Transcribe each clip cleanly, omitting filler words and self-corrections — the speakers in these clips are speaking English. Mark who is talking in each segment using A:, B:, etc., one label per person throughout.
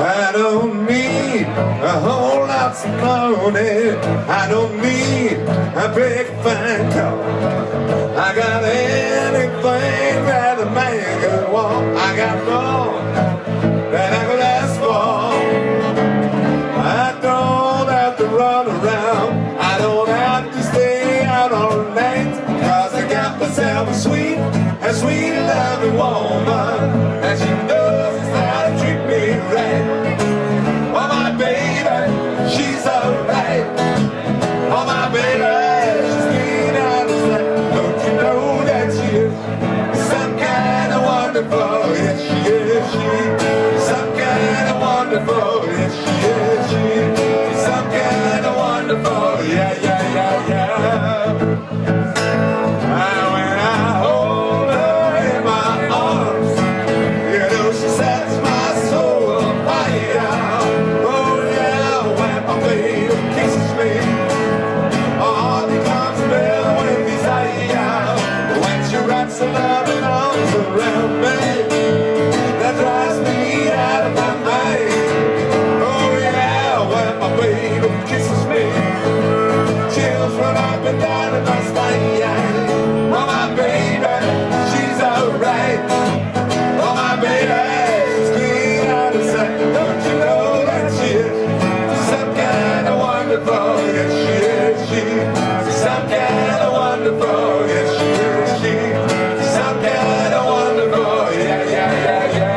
A: I don't need a whole lot of money. I don't need a big fine car. I got anything that a man could want. I got more than I could ask for. I don't have to run around. I don't have to stay out all night, 'cause I got myself a sweet loving woman, and she knows how to treat me right. Oh, my baby, she's alright. Oh, my baby, she's sweet out of sight. Don't you know that she is some kind of wonderful? Yes, she is. She's some kind of wonderful. Yes, she is. She's some kind of wonderful. Yeah, yeah, yeah, yeah. When I hold her in my arms, you know she sets my soul on fire. Oh yeah, when my baby kisses me, my heart becomes filled with desire. When she wraps her loving arms around me, that drives me out of my mind. Oh yeah, when my baby kisses me, chills run up and down in my spine. Oh, my baby, she's alright. Oh, my baby, she's clean out of sight. Don't you know that she is some kind of wonderful? Yes, she is. She's some kind of wonderful. Yes, she is. She's some kind of wonderful. Yeah, yeah, yeah, yeah.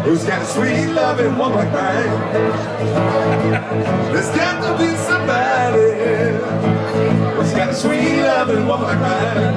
A: Who's got a sweet loving woman like mine? There's got to be somebody who's got a sweet loving woman like mine.